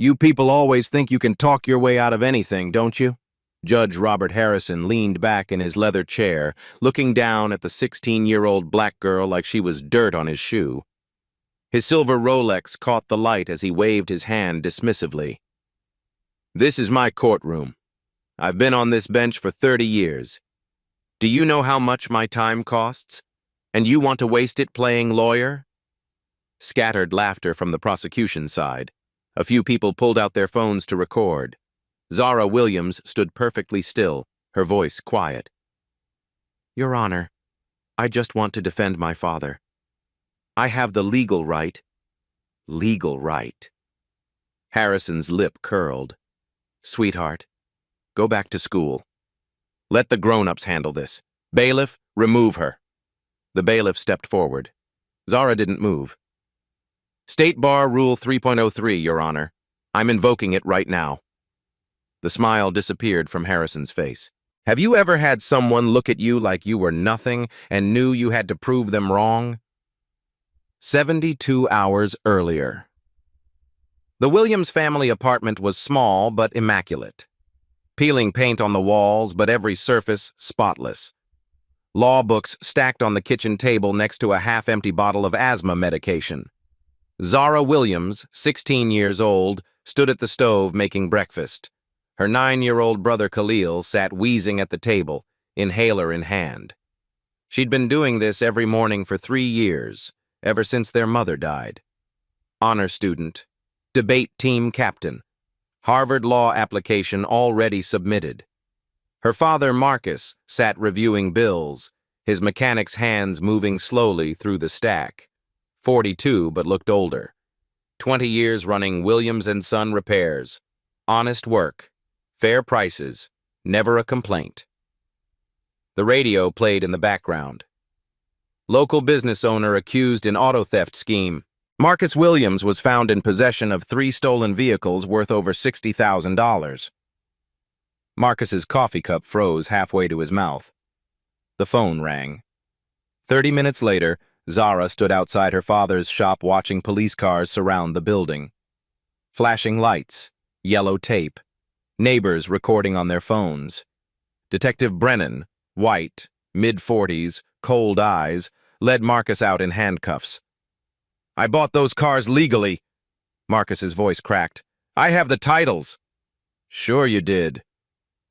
You people always think you can talk your way out of anything, don't you? Judge Robert Harrison leaned back in his leather chair, looking down at the 16-year-old black girl like she was dirt on his shoe. His silver Rolex caught the light as he waved his hand dismissively. This is my courtroom. I've been on this bench for 30 years. Do you know how much my time costs? And you want to waste it playing lawyer? Scattered laughter from the prosecution side. A few people pulled out their phones to record. Zara Williams stood perfectly still, her voice quiet. Your Honor, I just want to defend my father. I have the legal right. Legal right. Harrison's lip curled. Sweetheart, go back to school. Let the grown-ups handle this. Bailiff, remove her. The bailiff stepped forward. Zara didn't move. State Bar Rule 3.03, Your Honor. I'm invoking it right now. The smile disappeared from Harrison's face. Have you ever had someone look at you like you were nothing and knew you had to prove them wrong? 72 hours earlier. The Williams family apartment was small but immaculate. Peeling paint on the walls, but every surface spotless. Law books stacked on the kitchen table next to a half-empty bottle of asthma medication. Zara Williams, 16 years old, stood at the stove making breakfast. Her 9-year-old brother Khalil sat wheezing at the table, inhaler in hand. She'd been doing this every morning for 3 years, ever since their mother died. Honor student, debate team captain, Harvard law application already submitted. Her father Marcus sat reviewing bills, his mechanic's hands moving slowly through the stack. 42 but looked older. 20 years running Williams & Son Repairs. Honest work. Fair prices. Never a complaint. The radio played in the background. Local business owner accused in auto theft scheme. Marcus Williams was found in possession of 3 stolen vehicles worth over $60,000. Marcus's coffee cup froze halfway to his mouth. The phone rang. 30 minutes later, Zara stood outside her father's shop watching police cars surround the building. Flashing lights, yellow tape, neighbors recording on their phones. Detective Brennan, white, mid-40s, cold eyes, led Marcus out in handcuffs. I bought those cars legally. Marcus's voice cracked. I have the titles. Sure you did.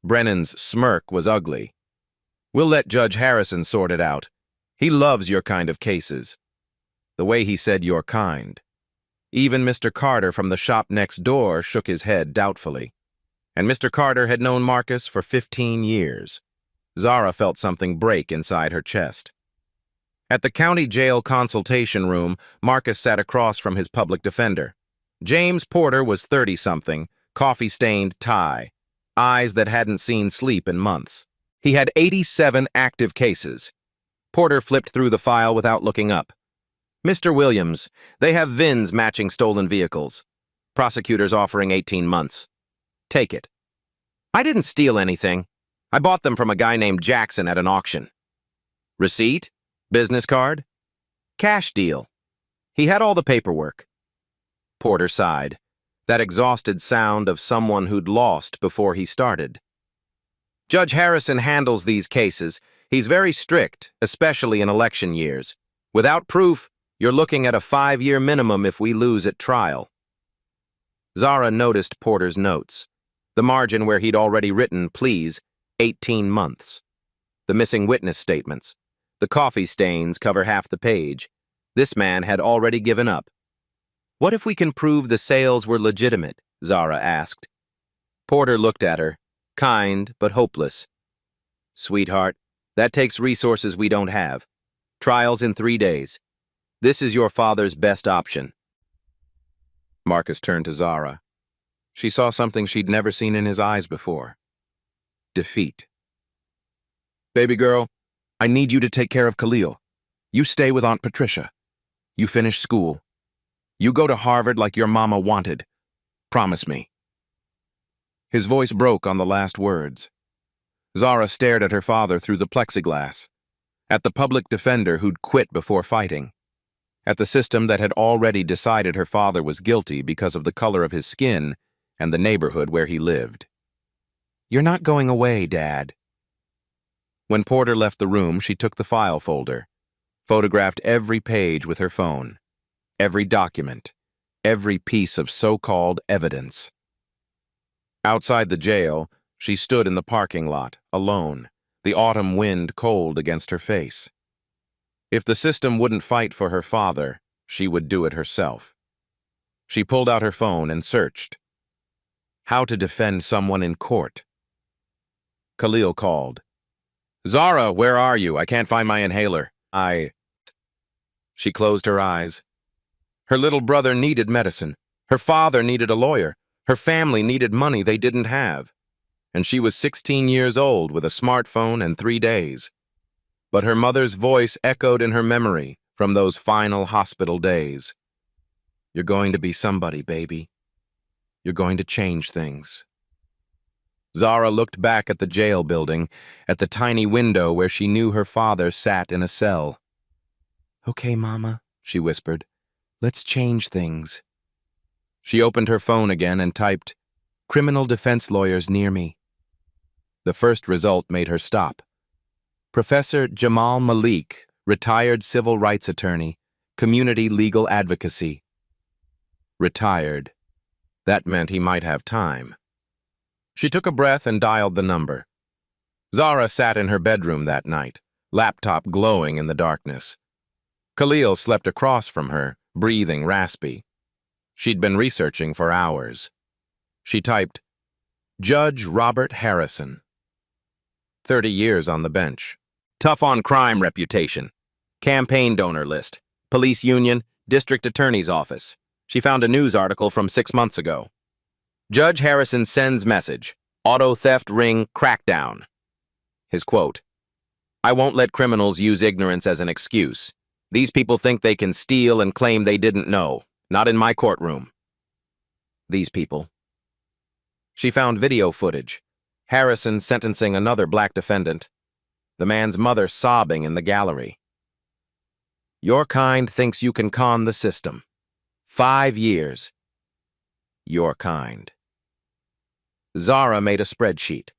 Brennan's smirk was ugly. We'll let Judge Harrison sort it out. He loves your kind of cases. The way he said your kind. Even Mr. Carter from the shop next door shook his head doubtfully. And Mr. Carter had known Marcus for 15 years. Zara felt something break inside her chest. At the county jail consultation room, Marcus sat across from his public defender. James Porter was 30-something, coffee-stained tie, eyes that hadn't seen sleep in months. He had 87 active cases. Porter flipped through the file without looking up. Mr. Williams, they have VINs matching stolen vehicles. Prosecutors offering 18 months. Take it. I didn't steal anything. I bought them from a guy named Jackson at an auction. Receipt? Business card? Cash deal. He had all the paperwork. Porter sighed. That exhausted sound of someone who'd lost before he started. Judge Harrison handles these cases. He's very strict, especially in election years. Without proof, you're looking at a 5-year minimum if we lose at trial. Zara noticed Porter's notes. The margin where he'd already written, please, 18 months. The missing witness statements. The coffee stains cover half the page. This man had already given up. What if we can prove the sales were legitimate? Zara asked. Porter looked at her, kind but hopeless. Sweetheart, that takes resources we don't have. Trials in 3 days. This is your father's best option. Marcus turned to Zara. She saw something she'd never seen in his eyes before. Defeat. Baby girl, I need you to take care of Khalil. You stay with Aunt Patricia. You finish school. You go to Harvard like your mama wanted. Promise me. His voice broke on the last words. Zara stared at her father through the plexiglass, at the public defender who'd quit before fighting, at the system that had already decided her father was guilty because of the color of his skin and the neighborhood where he lived. "You're not going away, Dad." When Porter left the room, she took the file folder, photographed every page with her phone, every document, every piece of so-called evidence. Outside the jail, she stood in the parking lot, alone, the autumn wind cold against her face. If the system wouldn't fight for her father, she would do it herself. She pulled out her phone and searched. How to defend someone in court. Khalil called. "Zara, where are you? I can't find my inhaler. She closed her eyes. Her little brother needed medicine. Her father needed a lawyer. Her family needed money they didn't have. And she was 16 years old with a smartphone and 3 days. But her mother's voice echoed in her memory from those final hospital days. "You're going to be somebody, baby. You're going to change things." Zara looked back at the jail building, at the tiny window where she knew her father sat in a cell. "Okay, Mama," she whispered. "Let's change things." She opened her phone again and typed, "Criminal defense lawyers near me." The first result made her stop. Professor Jamal Malik, retired civil rights attorney, community legal advocacy. Retired. That meant he might have time. She took a breath and dialed the number. Zara sat in her bedroom that night, laptop glowing in the darkness. Khalil slept across from her, breathing raspy. She'd been researching for hours. She typed, "Judge Robert Harrison. 30 years on the bench. Tough on crime reputation. Campaign donor list. Police union, district attorney's office." She found a news article from 6 months ago. "Judge Harrison sends message. Auto theft ring crackdown." His quote, "I won't let criminals use ignorance as an excuse. These people think they can steal and claim they didn't know. Not in my courtroom." These people. She found video footage. Harrison sentencing another black defendant. The man's mother sobbing in the gallery. "Your kind thinks you can con the system. 5 years. Your kind." Zara made a spreadsheet.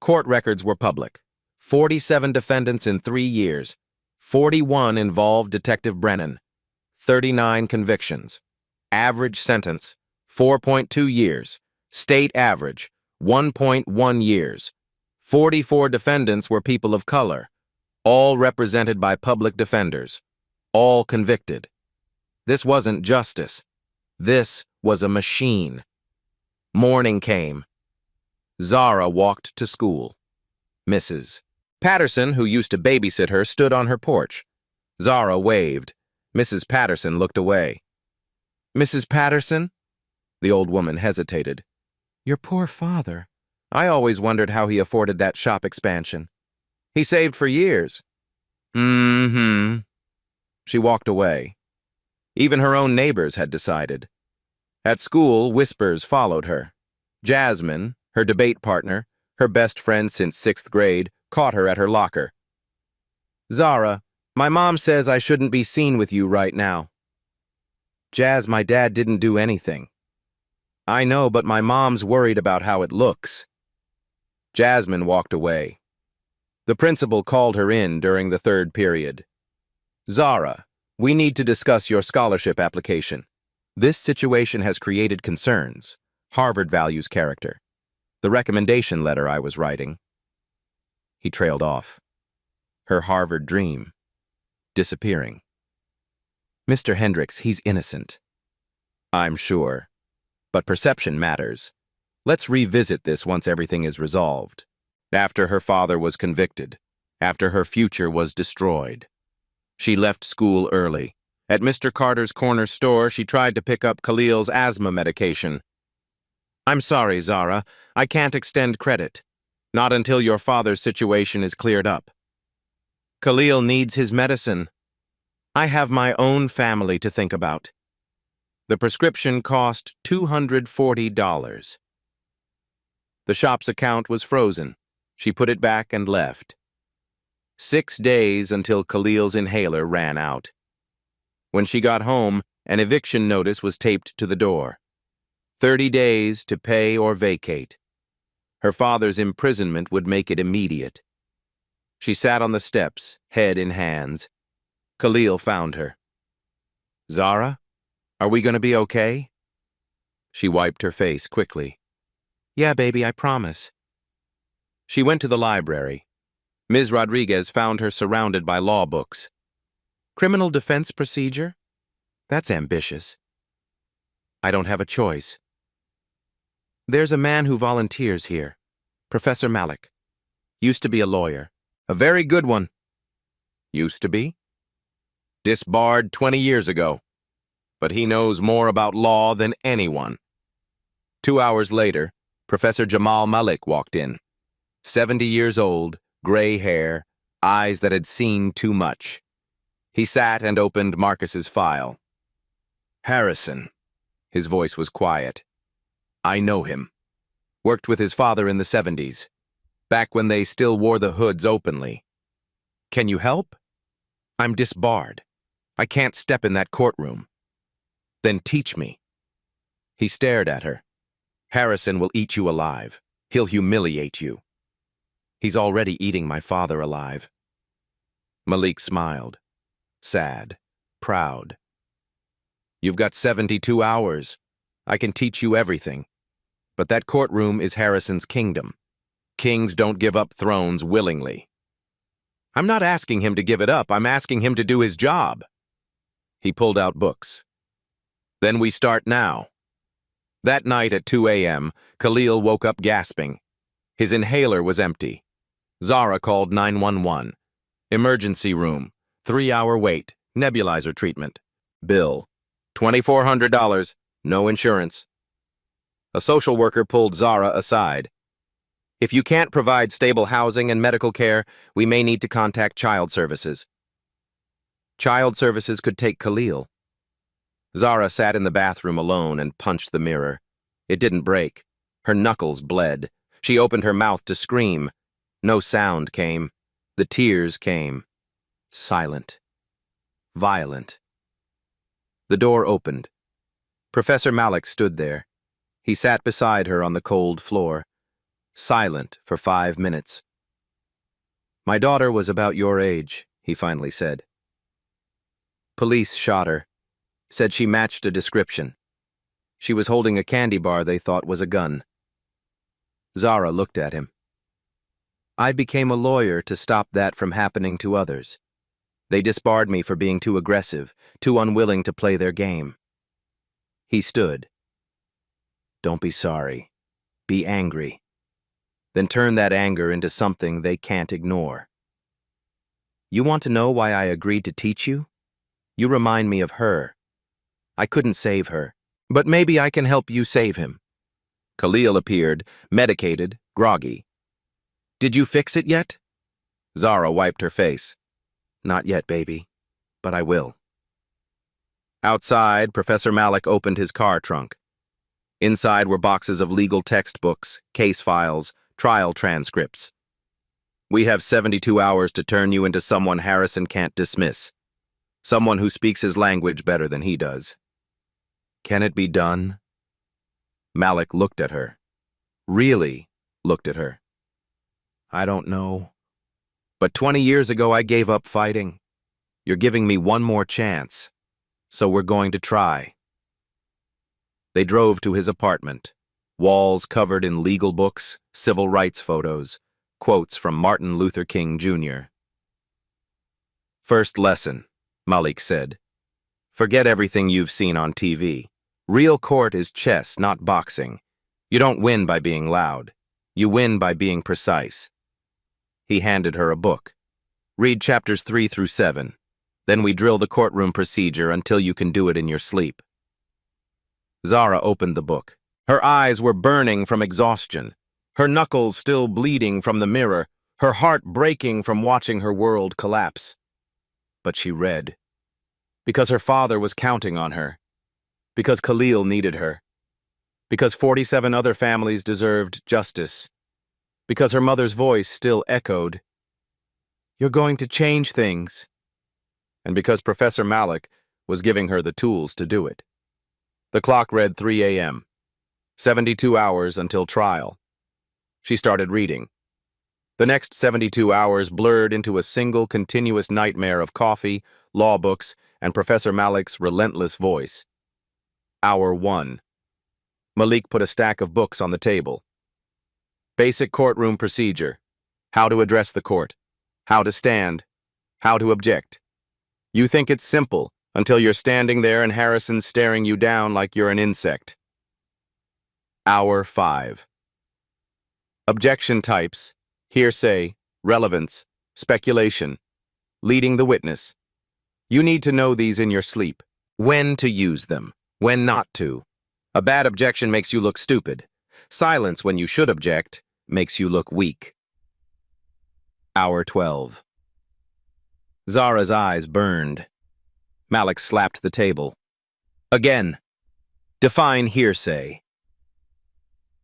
Court records were public. 47 defendants in 3 years. 41 involved Detective Brennan. 39 convictions. Average sentence, 4.2 years. State average, 1.1 years. 44 defendants were people of color, all represented by public defenders, all convicted. This wasn't justice. This was a machine. Morning came. Zara walked to school. Mrs. Patterson, who used to babysit her, stood on her porch. Zara waved. Mrs. Patterson looked away. "Mrs. Patterson?" The old woman hesitated. "Your poor father. I always wondered how he afforded that shop expansion. He saved for years." "Mm-hmm." She walked away. Even her own neighbors had decided. At school, whispers followed her. Jasmine, her debate partner, her best friend since 6th grade, caught her at her locker. "Zara, my mom says I shouldn't be seen with you right now." "Jazz, my dad didn't do anything." "I know, but my mom's worried about how it looks." Jasmine walked away. The principal called her in during the 3rd period. "Zara, we need to discuss your scholarship application. This situation has created concerns. Harvard values character. The recommendation letter I was writing." He trailed off. Her Harvard dream. Disappearing. "Mr. Hendricks, he's innocent." "I'm sure. But perception matters. Let's revisit this once everything is resolved. After her father was convicted. After her future was destroyed." She left school early. At Mr. Carter's corner store, she tried to pick up Khalil's asthma medication. "I'm sorry, Zara. I can't extend credit. Not until your father's situation is cleared up. Khalil needs his medicine. I have my own family to think about." The prescription cost $240. The shop's account was frozen. She put it back and left. 6 days until Khalil's inhaler ran out. When she got home, an eviction notice was taped to the door. 30 days to pay or vacate. Her father's imprisonment would make it immediate. She sat on the steps, head in hands. Khalil found her. "Zara, are we going to be okay?" She wiped her face quickly. "Yeah, baby, I promise." She went to the library. Ms. Rodriguez found her surrounded by law books. "Criminal defense procedure? That's ambitious." "I don't have a choice." "There's a man who volunteers here, Professor Malik. Used to be a lawyer. A very good one." "Used to be?" "Disbarred 20 years ago. But he knows more about law than anyone." 2 hours later, Professor Jamal Malik walked in. 70 years old, gray hair, eyes that had seen too much. He sat and opened Marcus's file. "Harrison." His voice was quiet. "I know him. Worked with his father in the 70s, back when they still wore the hoods openly. Can you help?" "I'm disbarred. I can't step in that courtroom." "Then teach me." He stared at her. "Harrison will eat you alive. He'll humiliate you." "He's already eating my father alive." Malik smiled. Sad. Proud. "You've got 72 hours. I can teach you everything. But that courtroom is Harrison's kingdom. Kings don't give up thrones willingly." "I'm not asking him to give it up. I'm asking him to do his job." He pulled out books. "Then we start now." That night at 2 a.m., Khalil woke up gasping. His inhaler was empty. Zara called 911. "Emergency room. 3-hour wait. Nebulizer treatment. Bill. $2,400. No insurance." A social worker pulled Zara aside. "If you can't provide stable housing and medical care, we may need to contact child services." Child services could take Khalil. Zara sat in the bathroom alone and punched the mirror. It didn't break. Her knuckles bled. She opened her mouth to scream. No sound came. The tears came. Silent. Violent. The door opened. Professor Malik stood there. He sat beside her on the cold floor, silent for 5 minutes. "My daughter was about your age," he finally said. "Police shot her. Said she matched a description. She was holding a candy bar they thought was a gun." Zara looked at him. "I became a lawyer to stop that from happening to others. They disbarred me for being too aggressive, too unwilling to play their game." He stood. "Don't be sorry. Be angry. Then turn that anger into something they can't ignore. You want to know why I agreed to teach you? You remind me of her. I couldn't save her, but maybe I can help you save him." Khalil appeared, medicated, groggy. "Did you fix it yet?" Zara wiped her face. "Not yet, baby, but I will." Outside, Professor Malik opened his car trunk. Inside were boxes of legal textbooks, case files, trial transcripts. "We have 72 hours to turn you into someone Harrison can't dismiss. Someone who speaks his language better than he does." "Can it be done?" Malik looked at her. Really looked at her. "I don't know. But 20 years ago I gave up fighting. You're giving me one more chance. So we're going to try." They drove to his apartment. Walls covered in legal books, civil rights photos, quotes from Martin Luther King Jr. "First lesson," Malik said. "Forget everything you've seen on TV. Real court is chess, not boxing. You don't win by being loud. You win by being precise." He handed her a book. "Read chapters 3 through 7. Then we drill the courtroom procedure until you can do it in your sleep." Zara opened the book. Her eyes were burning from exhaustion, her knuckles still bleeding from the mirror, her heart breaking from watching her world collapse. But she read. Because her father was counting on her. Because Khalil needed her. Because 47 other families deserved justice. Because her mother's voice still echoed. "You're going to change things." And because Professor Malik was giving her the tools to do it. The clock read 3 a.m., 72 hours until trial. She started reading. The next 72 hours blurred into a single continuous nightmare of coffee, law books, and Professor Malik's relentless voice. Hour 1. Malik put a stack of books on the table. Basic courtroom procedure. How to address the court. How to stand. How to object. You think it's simple until you're standing there and Harrison's staring you down like you're an insect. Hour 5. Objection types. Hearsay, relevance, speculation, leading the witness. You need to know these in your sleep. When to use them, when not to. A bad objection makes you look stupid. Silence when you should object makes you look weak. Hour 12. Zara's eyes burned. Malik slapped the table. Again. Define hearsay.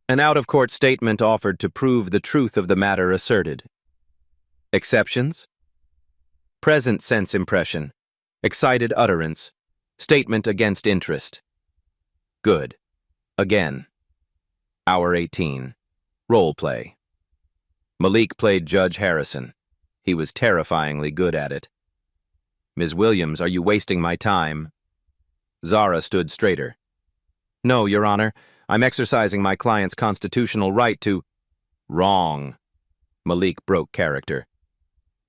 An out-of-court statement offered to prove the truth of the matter asserted. Exceptions? Present sense impression. Excited utterance. Statement against interest. Good. Again. Hour 18. Role play. Malik played Judge Harrison. He was terrifyingly good at it. Ms. Williams, are you wasting my time? Zara stood straighter. No, Your Honor. I'm exercising my client's constitutional right to— Wrong. Malik broke character.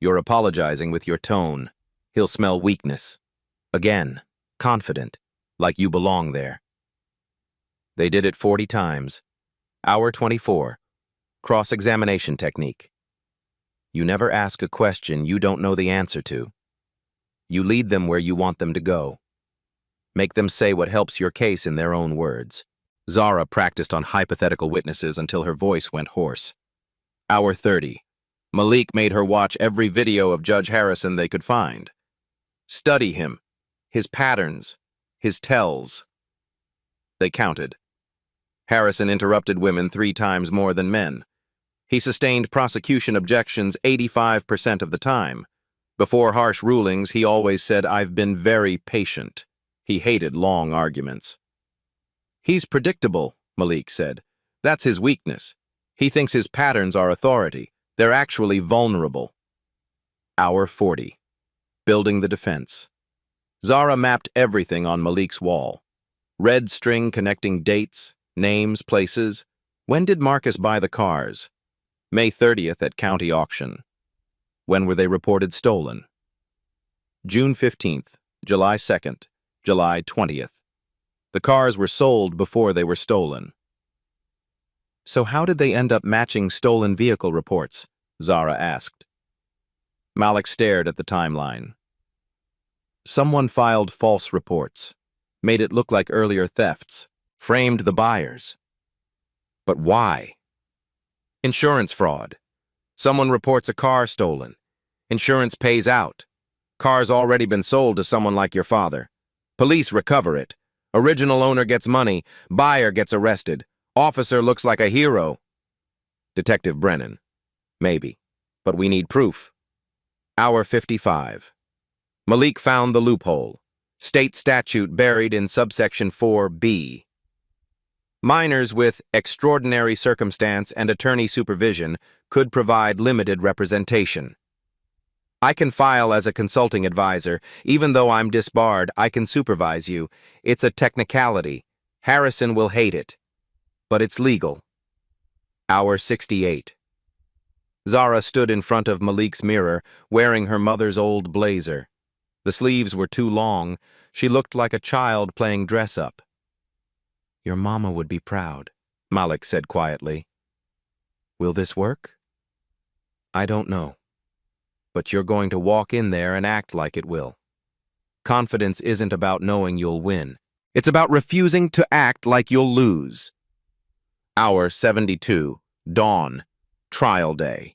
You're apologizing with your tone. He'll smell weakness. Again, confident, like you belong there. They did it 40 times. Hour 24. Cross-examination technique. You never ask a question you don't know the answer to. You lead them where you want them to go. Make them say what helps your case in their own words. Zara practiced on hypothetical witnesses until her voice went hoarse. Hour 30. Malik made her watch every video of Judge Harrison they could find. Study him, his patterns, his tells. They counted. Harrison interrupted women 3 times more than men. He sustained prosecution objections 85% of the time. Before harsh rulings, he always said, "I've been very patient." He hated long arguments. He's predictable, Malik said. That's his weakness. He thinks his patterns are authority. They're actually vulnerable. Hour 40. Building the defense. Zara mapped everything on Malik's wall. Red string connecting dates, names, places. When did Marcus buy the cars? May 30th at county auction. When were they reported stolen? June 15th, July 2nd, July 20th. The cars were sold before they were stolen. So how did they end up matching stolen vehicle reports? Zara asked. Malik stared at the timeline. Someone filed false reports, made it look like earlier thefts, framed the buyers. But why? Insurance fraud. Someone reports a car stolen. Insurance pays out. Car's already been sold to someone like your father. Police recover it. Original owner gets money. Buyer gets arrested. Officer looks like a hero. Detective Brennan. Maybe. But we need proof. Hour 55. Malik found the loophole. State statute buried in subsection 4B. Minors with extraordinary circumstance and attorney supervision could provide limited representation. I can file as a consulting advisor. Even though I'm disbarred, I can supervise you. It's a technicality. Harrison will hate it. But it's legal. Hour 68. Zara stood in front of Malik's mirror, wearing her mother's old blazer. The sleeves were too long. She looked like a child playing dress-up. Your mama would be proud, Malik said quietly. Will this work? I don't know. But you're going to walk in there and act like it will. Confidence isn't about knowing you'll win. It's about refusing to act like you'll lose. Hour 72. Dawn. Trial day.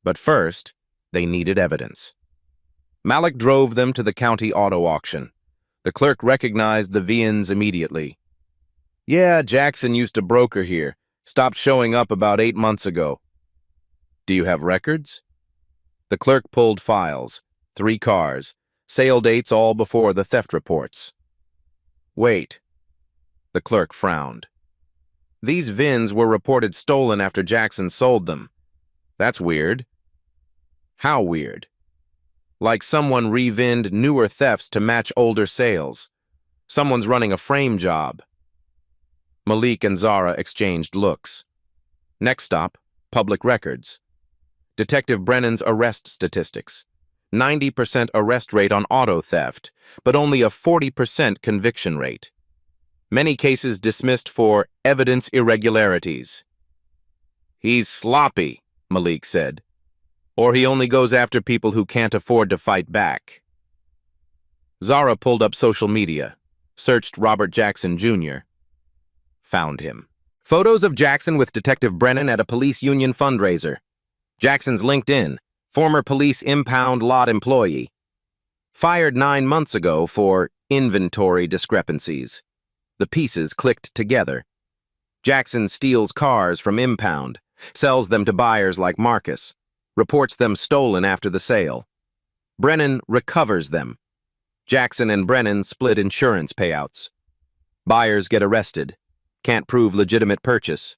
But first, they needed evidence. Malik drove them to the county auto auction. The clerk recognized the Vians immediately. Yeah, Jackson used to broker here. Stopped showing up about 8 months ago. Do you have records? The clerk pulled files. 3 cars. Sale dates all before the theft reports. Wait. The clerk frowned. These VINs were reported stolen after Jackson sold them. That's weird. How weird? Like someone re-VINed newer thefts to match older sales. Someone's running a frame job. Malik and Zara exchanged looks. Next stop, public records. Detective Brennan's arrest statistics. 90% arrest rate on auto theft, but only a 40% conviction rate. Many cases dismissed for evidence irregularities. He's sloppy, Malik said. Or he only goes after people who can't afford to fight back. Zara pulled up social media, searched Robert Jackson Jr., found him. Photos of Jackson with Detective Brennan at a police union fundraiser. Jackson's LinkedIn, former police impound lot employee. Fired 9 months ago for inventory discrepancies. The pieces clicked together. Jackson steals cars from impound, sells them to buyers like Marcus, reports them stolen after the sale. Brennan recovers them. Jackson and Brennan split insurance payouts. Buyers get arrested. Can't prove legitimate purchase.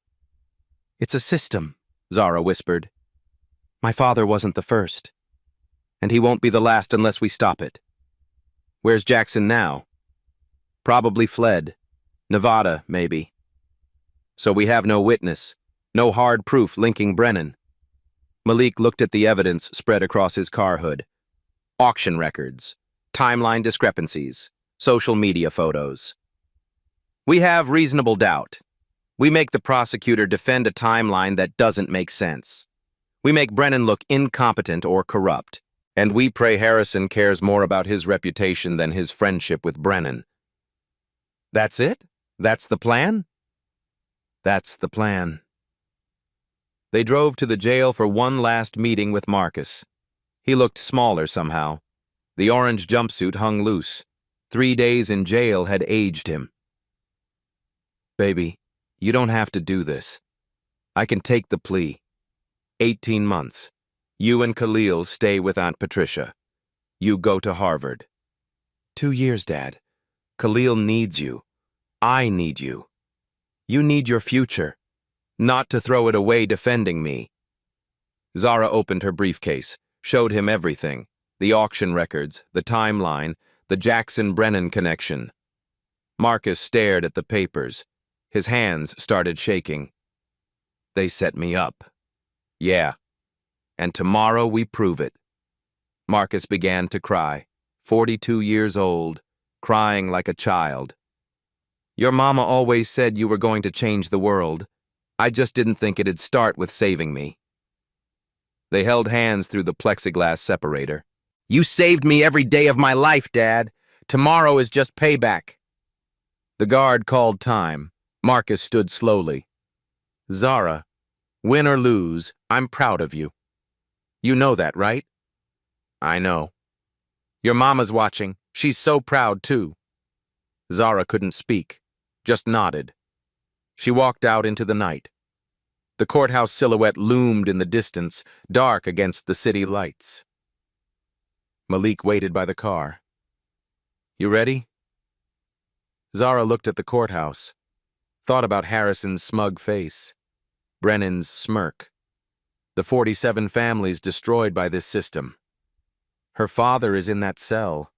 It's a system, Zara whispered. My father wasn't the first. And he won't be the last unless we stop it. Where's Jackson now? Probably fled. Nevada, maybe. So we have no witness, no hard proof linking Brennan. Malik looked at the evidence spread across his car hood. Auction records, timeline discrepancies, social media photos. We have reasonable doubt. We make the prosecutor defend a timeline that doesn't make sense. We make Brennan look incompetent or corrupt, and we pray Harrison cares more about his reputation than his friendship with Brennan. That's it? That's the plan? That's the plan. They drove to the jail for one last meeting with Marcus. He looked smaller somehow. The orange jumpsuit hung loose. 3 days in jail had aged him. Baby, you don't have to do this. I can take the plea. 18 months. You and Khalil stay with Aunt Patricia. You go to Harvard. 2 years, Dad. Khalil needs you. I need you. You need your future, not to throw it away defending me. Zara opened her briefcase, showed him everything, the auction records, the timeline, the Jackson-Brennan connection. Marcus stared at the papers. His hands started shaking. They set me up. Yeah. And tomorrow we prove it. Marcus began to cry, 42 years old, crying like a child. Your mama always said you were going to change the world. I just didn't think it'd start with saving me. They held hands through the plexiglass separator. You saved me every day of my life, Dad. Tomorrow is just payback. The guard called time. Marcus stood slowly. Zara, win or lose, I'm proud of you. You know that, right? I know. Your mama's watching. She's so proud, too. Zara couldn't speak, just nodded. She walked out into the night. The courthouse silhouette loomed in the distance, dark against the city lights. Malik waited by the car. You ready? Zara looked at the courthouse, thought about Harrison's smug face, Brennan's smirk, the 47 families destroyed by this system. Her father is in that cell,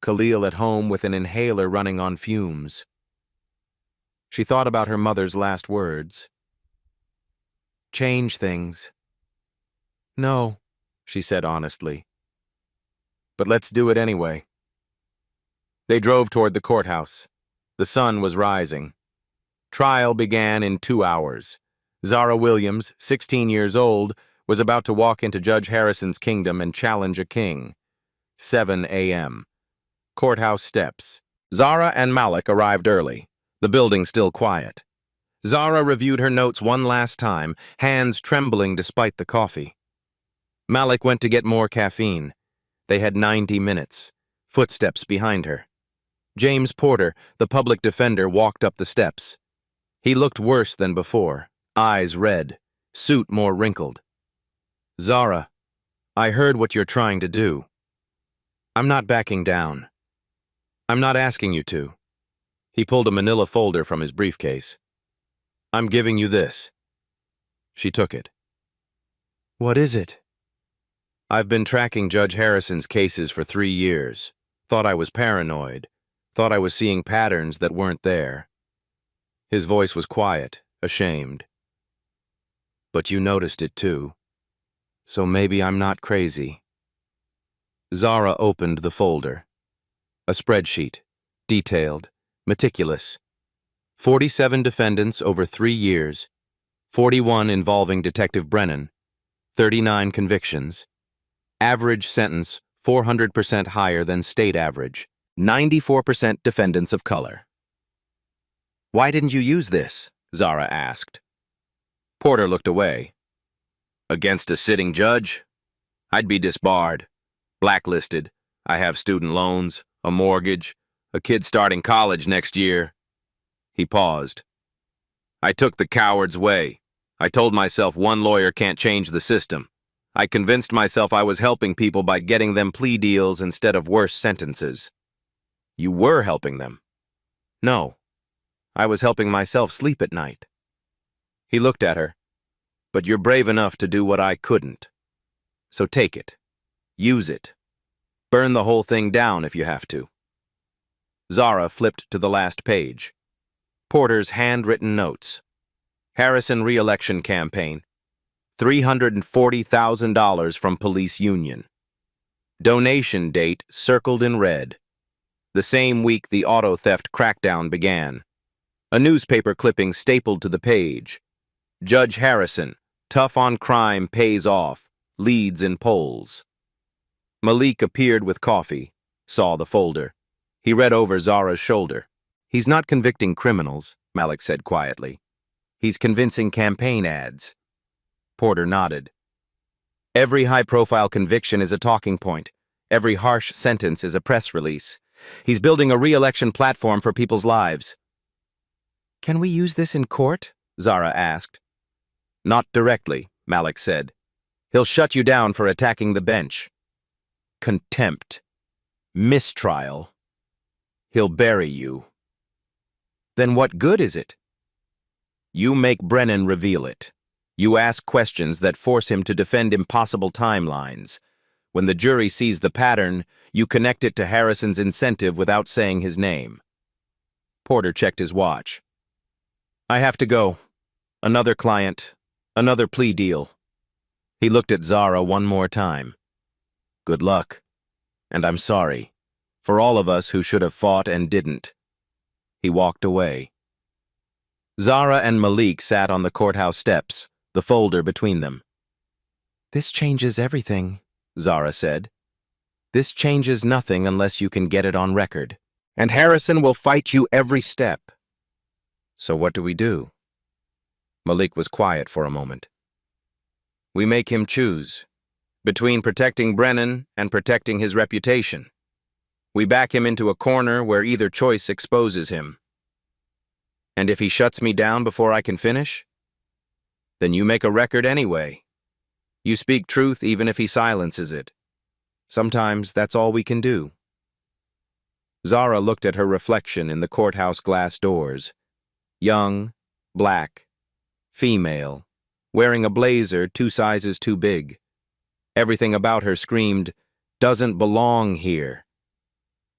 Khalil at home with an inhaler running on fumes. She thought about her mother's last words. Change things. No, she said honestly. But let's do it anyway. They drove toward the courthouse. The sun was rising. Trial began in 2 hours. Zara Williams, 16 years old, was about to walk into Judge Harrison's kingdom and challenge a king. 7 a.m. Courthouse steps. Zara and Malik arrived early, the building still quiet. Zara reviewed her notes one last time, hands trembling despite the coffee. Malik went to get more caffeine. They had 90 minutes. Footsteps behind her. James Porter, the public defender, walked up the steps. He looked worse than before, eyes red, suit more wrinkled. Zara, I heard what you're trying to do. I'm not backing down. I'm not asking you to. He pulled a manila folder from his briefcase. I'm giving you this. She took it. What is it? I've been tracking Judge Harrison's cases for 3 years. Thought I was paranoid. Thought I was seeing patterns that weren't there. His voice was quiet, ashamed. But you noticed it too. So maybe I'm not crazy. Zara opened the folder. A spreadsheet, detailed, meticulous. 47 defendants over 3 years, 41 involving Detective Brennan, 39 convictions. Average sentence 400% higher than state average, 94% defendants of color. Why didn't you use this? Zara asked. Porter looked away. Against a sitting judge? I'd be disbarred, blacklisted. I have student loans, a mortgage, a kid starting college next year. He paused. I took the coward's way. I told myself one lawyer can't change the system. I convinced myself I was helping people by getting them plea deals instead of worse sentences. You were helping them. No, I was helping myself sleep at night. He looked at her. But you're brave enough to do what I couldn't. So take it. Use it. Burn the whole thing down if you have to. Zara flipped to the last page. Porter's handwritten notes. Harrison re-election campaign. $340,000 from police union. Donation date circled in red. The same week the auto theft crackdown began. A newspaper clipping stapled to the page. Judge Harrison, tough on crime pays off, leads in polls. Malik appeared with coffee, saw the folder. He read over Zara's shoulder. He's not convicting criminals, Malik said quietly. He's convincing campaign ads. Porter nodded. Every high-profile conviction is a talking point. Every harsh sentence is a press release. He's building a re-election platform for people's lives. Can we use this in court? Zara asked. Not directly, Malik said. He'll shut you down for attacking the bench. Contempt. Mistrial. He'll bury you. Then what good is it? You make Brennan reveal it. You ask questions that force him to defend impossible timelines. When the jury sees the pattern, you connect it to Harrison's incentive without saying his name. Porter checked his watch. I have to go. Another client. Another plea deal. He looked at Zara one more time. Good luck. And I'm sorry. For all of us who should have fought and didn't. He walked away. Zara and Malik sat on the courthouse steps, the folder between them. This changes everything, Zara said. This changes nothing unless you can get it on record. And Harrison will fight you every step. So what do we do? Malik was quiet for a moment. We make him choose. Between protecting Brennan and protecting his reputation. We back him into a corner where either choice exposes him. And if he shuts me down before I can finish? Then you make a record anyway. You speak truth even if he silences it. Sometimes that's all we can do. Zara looked at her reflection in the courthouse glass doors. Young, black, female, wearing a blazer 2 sizes too big. Everything about her screamed, "Doesn't belong here."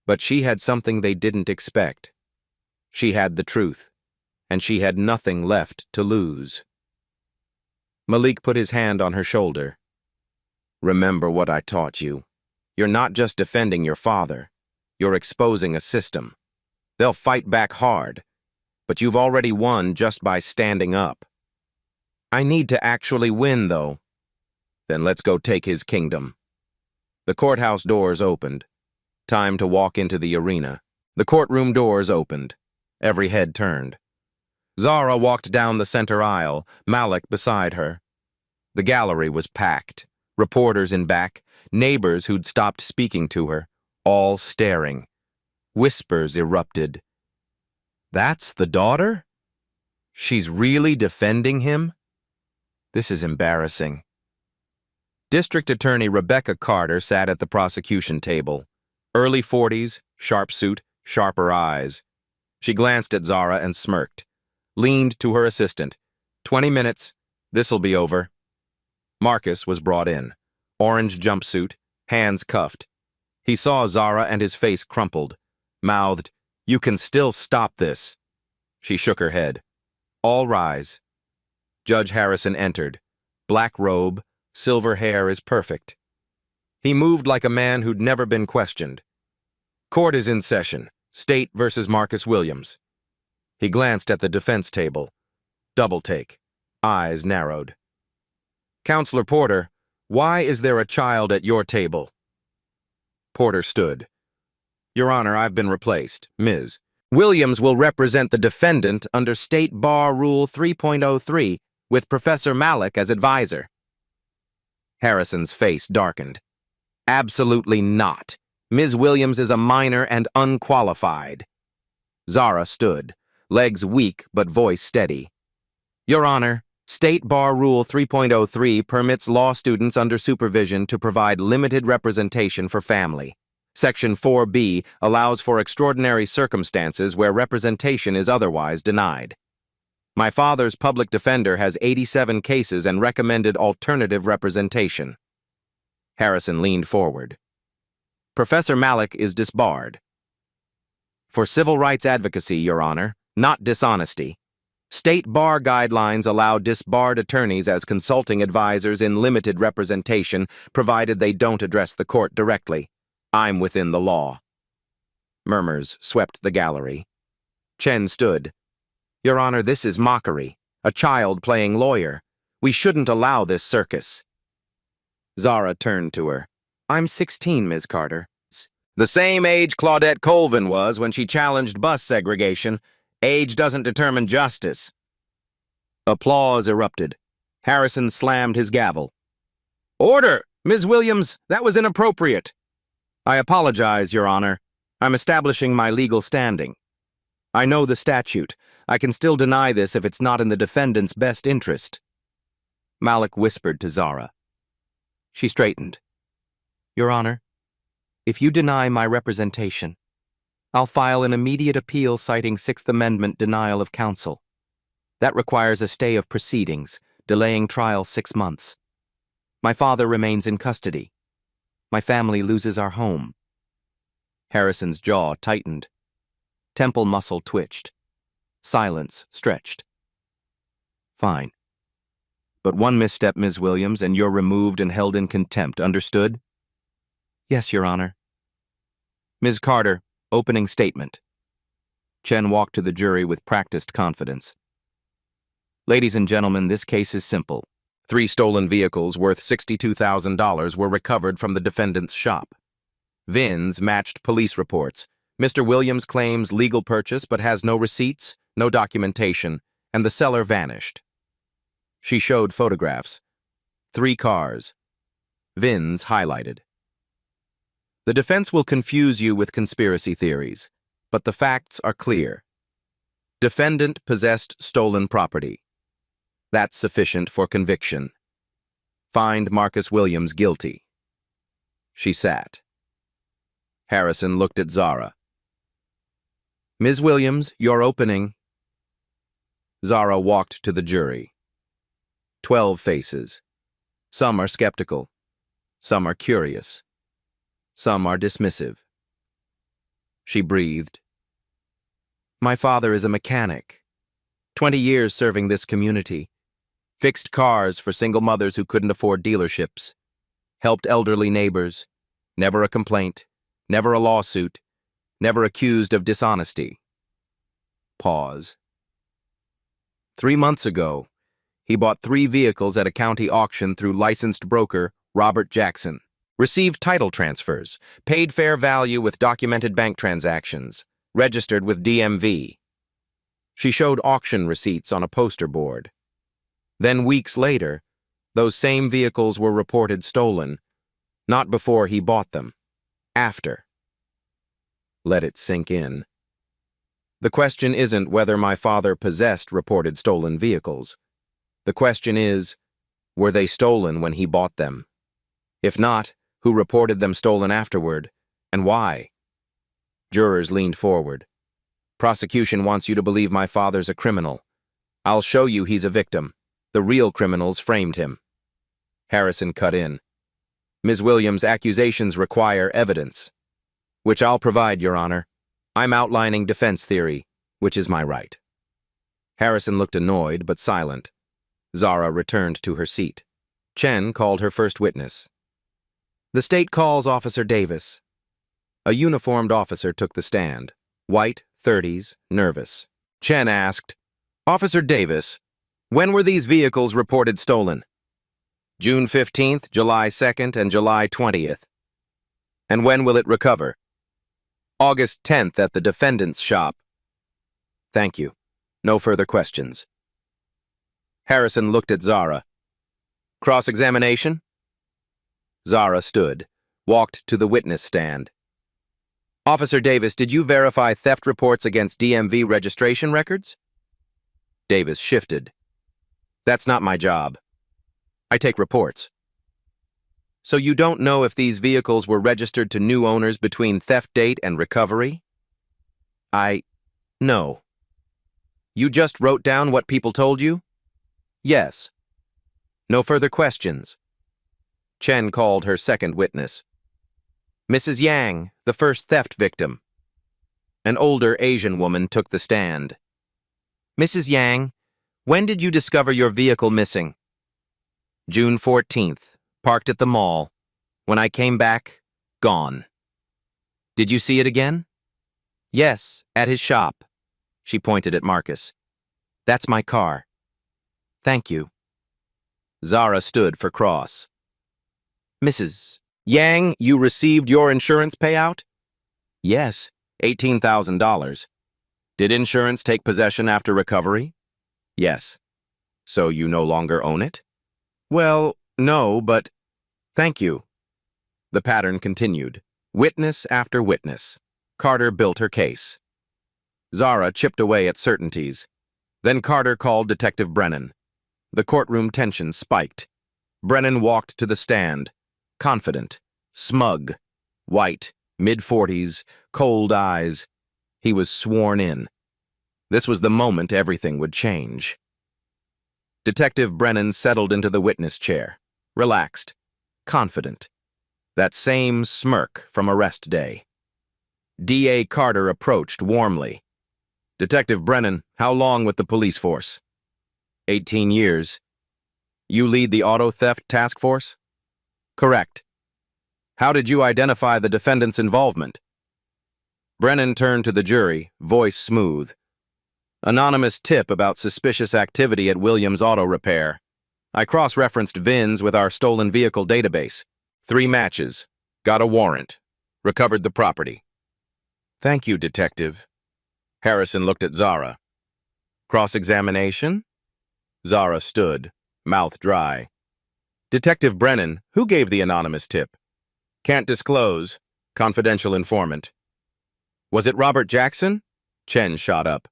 But she had something they didn't expect. She had the truth, and she had nothing left to lose. Malik put his hand on her shoulder. Remember what I taught you. You're not just defending your father. You're exposing a system. They'll fight back hard, but you've already won just by standing up. I need to actually win, though. Then let's go take his kingdom. The courthouse doors opened. Time to walk into the arena. The courtroom doors opened. Every head turned. Zara walked down the center aisle, Malik beside her. The gallery was packed. Reporters in back, neighbors who'd stopped speaking to her, all staring. Whispers erupted. That's the daughter? She's really defending him? This is embarrassing. District Attorney Rebecca Carter sat at the prosecution table. Early 40s, sharp suit, sharper eyes. She glanced at Zara and smirked. Leaned to her assistant. 20 minutes. This'll be over. Marcus was brought in. Orange jumpsuit, hands cuffed. He saw Zara and his face crumpled. Mouthed, "You can still stop this." She shook her head. "All rise." Judge Harrison entered. Black robe, silver hair is perfect. He moved like a man who'd never been questioned. "Court is in session. State versus Marcus Williams." He glanced at the defense table. Double take. Eyes narrowed. "Counselor Porter, why is there a child at your table?" Porter stood. "Your Honor, I've been replaced. Ms. Williams will represent the defendant under State Bar Rule 3.03 with Professor Malik as advisor." Harrison's face darkened. "Absolutely not. Ms. Williams is a minor and unqualified." Zara stood, legs weak but voice steady. "Your Honor, State Bar Rule 3.03 permits law students under supervision to provide limited representation for family. Section 4B allows for extraordinary circumstances where representation is otherwise denied. My father's public defender has 87 cases and recommended alternative representation." Harrison leaned forward. "Professor Malik is disbarred." "For civil rights advocacy, Your Honor, not dishonesty. State bar guidelines allow disbarred attorneys as consulting advisors in limited representation, provided they don't address the court directly. I'm within the law." Murmurs swept the gallery. Chen stood. "Your Honor, this is mockery. A child playing lawyer. We shouldn't allow this circus." Zara turned to her. "I'm 16, Ms. Carter." "The same age Claudette Colvin was when she challenged bus segregation. Age doesn't determine justice." Applause erupted. Harrison slammed his gavel. "Order! Ms. Williams, that was inappropriate." "I apologize, Your Honor. I'm establishing my legal standing. I know the statute. I can still deny this if it's not in the defendant's best interest." Malik whispered to Zara. She straightened. "Your Honor, if you deny my representation, I'll file an immediate appeal citing Sixth Amendment denial of counsel. That requires a stay of proceedings, delaying trial 6 months. My father remains in custody. My family loses our home." Harrison's jaw tightened. Temple muscle twitched. Silence stretched. "Fine. But one misstep, Ms. Williams, and you're removed and held in contempt, understood?" "Yes, Your Honor." "Ms. Carter, opening statement." Chen walked to the jury with practiced confidence. "Ladies and gentlemen, this case is simple. 3 stolen vehicles worth $62,000 were recovered from the defendant's shop. VINs matched police reports. Mr. Williams claims legal purchase but has no receipts, no documentation, and the seller vanished." She showed photographs. 3 cars. VINs highlighted. "The defense will confuse you with conspiracy theories, but the facts are clear. Defendant possessed stolen property. That's sufficient for conviction. Find Marcus Williams guilty." She sat. Harrison looked at Zara. "Ms. Williams, your opening." Zara walked to the jury. 12 faces. Some are skeptical. Some are curious. Some are dismissive. She breathed. "My father is a mechanic. 20 years serving this community. Fixed cars for single mothers who couldn't afford dealerships. Helped elderly neighbors. Never a complaint. Never a lawsuit. Never accused of dishonesty." Pause. 3 months ago, he bought 3 vehicles at a county auction through licensed broker Robert Jackson. Received title transfers, paid fair value with documented bank transactions, registered with DMV. She showed auction receipts on a poster board. Then weeks later, those same vehicles were reported stolen, not before he bought them, after. Let it sink in. The question isn't whether my father possessed reported stolen vehicles. The question is, were they stolen when he bought them? If not, who reported them stolen afterward, And why? Jurors leaned forward. Prosecution wants you to believe my father's a criminal. I'll show you he's a victim. The real criminals framed him. Harrison cut in. Ms. Williams' accusations require evidence, which I'll provide, Your Honor. I'm outlining defense theory, which is my right. Harrison looked annoyed but silent. Zara returned to her seat. Chen called her first witness. The state calls Officer Davis. A uniformed officer took the stand. White, 30s, nervous. Chen asked, Officer Davis, when were these vehicles reported stolen? June 15th, July 2nd, and July 20th. And when will it recover? August 10th at the defendant's shop. Thank you. No further questions. Harrison looked at Zara. Cross-examination? Zara stood, walked to the witness stand. Officer Davis, did you verify theft reports against DMV registration records? Davis shifted. That's not my job. I take reports. So you don't know if these vehicles were registered to new owners between theft date and recovery? No. You just wrote down what people told you? Yes. No further questions. Chen called her second witness. Mrs. Yang, the first theft victim. An older Asian woman took the stand. Mrs. Yang, when did you discover your vehicle missing? June 14th, parked at the mall. When I came back, gone. Did you see it again? Yes, at his shop. She pointed at Marcus. That's my car. Thank you. Zara stood for cross. Mrs. Yang, you received your insurance payout? Yes, $18,000. Did insurance take possession after recovery? Yes. So you no longer own it? Well, no, but thank you. The pattern continued. Witness after witness. Carter built her case. Zara chipped away at certainties. Then Carter called Detective Brennan. The courtroom tension spiked. Brennan walked to the stand. Confident, smug, white, mid-40s, cold eyes. He was sworn in. This was the moment everything would change. Detective Brennan settled into the witness chair, relaxed, confident. That same smirk from arrest day. D.A. Carter approached warmly. Detective Brennan, how long with the police force? 18 years. You lead the auto theft task force? Correct. How did you identify the defendant's involvement? Brennan turned to the jury, voice smooth. Anonymous tip about suspicious activity at Williams Auto Repair. I cross-referenced VINs with our stolen vehicle database. 3 matches. Got a warrant. Recovered the property. Thank you, Detective. Harrison looked at Zara. Cross-examination? Zara stood, mouth dry. Detective Brennan, who gave the anonymous tip? Can't disclose. Confidential informant. Was it Robert Jackson? Chen shot up.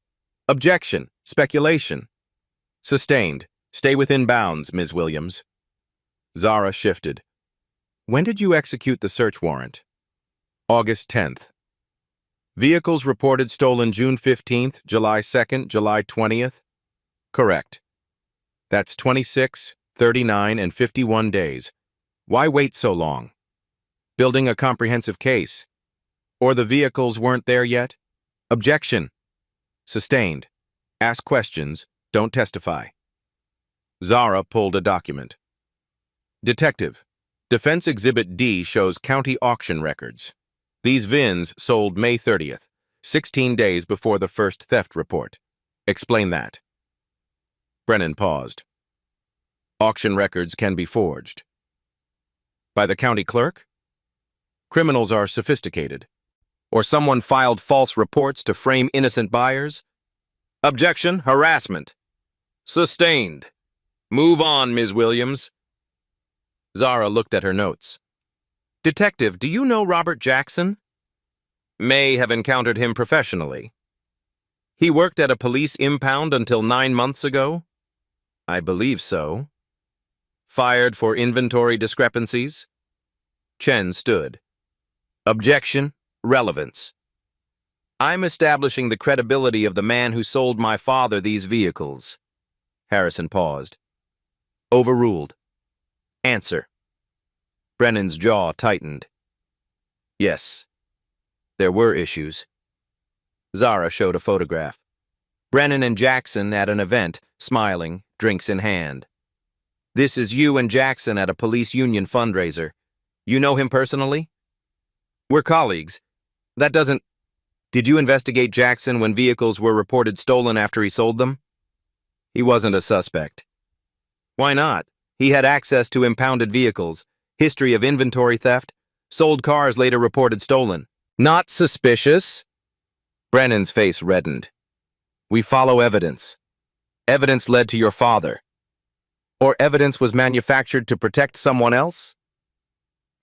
Objection. Speculation. Sustained. Stay within bounds, Ms. Williams. Zara shifted. When did you execute the search warrant? August 10th. Vehicles reported stolen June 15th, July 2nd, July 20th? Correct. That's 26, 39, and 51 days. Why wait so long? Building a comprehensive case. Or the vehicles weren't there yet? Objection. Sustained. Ask questions, don't testify. Zara pulled a document. Detective, Defense Exhibit D shows county auction records. These VINs sold May 30th, 16 days before the first theft report. Explain that. Brennan paused. Auction records can be forged. By the county clerk? Criminals are sophisticated. Or someone filed false reports to frame innocent buyers? Objection, harassment. Sustained. Move on, Ms. Williams. Zara looked at her notes. Detective, do you know Robert Jackson? May have encountered him professionally. He worked at a police impound until 9 months ago? I believe so. Fired for inventory discrepancies? Chen stood. Objection. Relevance. I'm establishing the credibility of the man who sold my father these vehicles. Harrison paused. Overruled. Answer. Brennan's jaw tightened. Yes. There were issues. Zara showed a photograph. Brennan and Jackson at an event, smiling, drinks in hand. This is you and Jackson at a police union fundraiser. You know him personally? We're colleagues. That doesn't... Did you investigate Jackson when vehicles were reported stolen after he sold them? He wasn't a suspect. Why not? He had access to impounded vehicles, history of inventory theft, sold cars later reported stolen. Not suspicious? Brennan's face reddened. We follow evidence. Evidence led to your father. Or evidence was manufactured to protect someone else?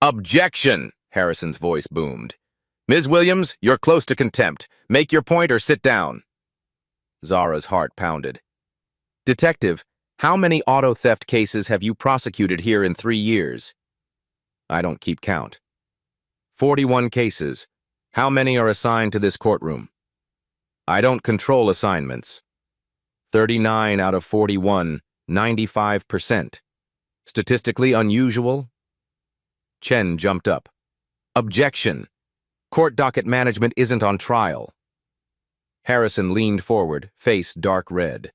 Objection! Harrison's voice boomed. Ms. Williams, you're close to contempt. Make your point or sit down. Zara's heart pounded. Detective, how many auto theft cases have you prosecuted here in 3 years? I don't keep count. 41 cases. How many are assigned to this courtroom? I don't control assignments. 39 out of 41, 95%. Statistically unusual? Chen jumped up. Objection. Court docket management isn't on trial. Harrison leaned forward, face dark red.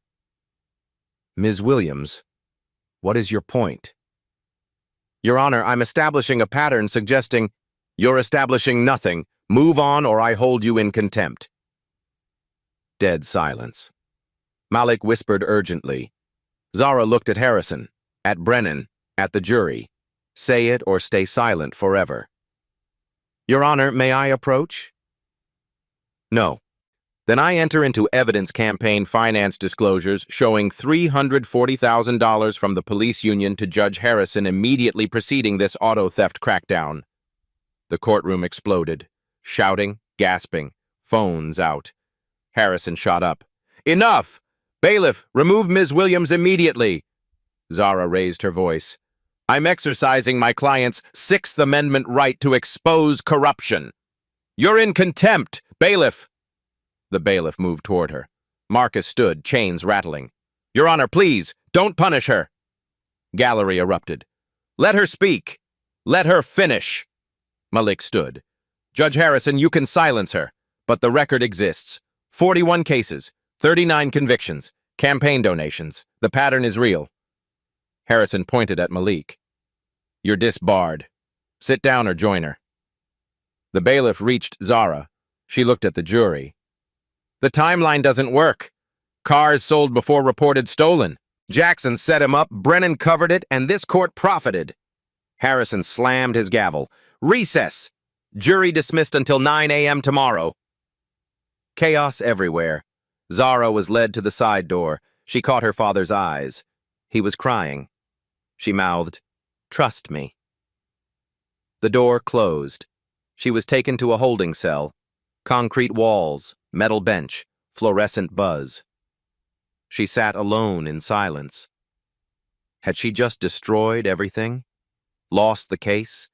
Ms. Williams, what is your point? Your Honor, I'm establishing a pattern suggesting you're establishing nothing. Move on or I hold you in contempt. Dead silence. Malik whispered urgently. Zara looked at Harrison, at Brennan, at the jury. Say it or stay silent forever. Your Honor, may I approach? No. Then I enter into evidence campaign finance disclosures showing $340,000 from the police union to Judge Harrison immediately preceding this auto theft crackdown. The courtroom exploded, shouting, gasping, phones out. Harrison shot up. Enough! Bailiff, remove Ms. Williams immediately! Zara raised her voice. I'm exercising my client's Sixth Amendment right to expose corruption. You're in contempt, bailiff! The bailiff moved toward her. Marcus stood, chains rattling. Your Honor, please, don't punish her. Gallery erupted. Let her speak. Let her finish. Malik stood. Judge Harrison, you can silence her, but the record exists. 41 cases, 39 convictions, campaign donations. The pattern is real. Harrison pointed at Malik. You're disbarred. Sit down or join her. The bailiff reached Zara. She looked at the jury. The timeline doesn't work. Cars sold before reported stolen. Jackson set him up, Brennan covered it, and this court profited. Harrison slammed his gavel. Recess! Jury dismissed until 9 a.m. tomorrow. Chaos everywhere. Zara was led to the side door. She caught her father's eyes. He was crying. She mouthed, Trust me. The door closed. She was taken to a holding cell. Concrete walls, metal bench, fluorescent buzz. She sat alone in silence. Had she just destroyed everything? Lost the case?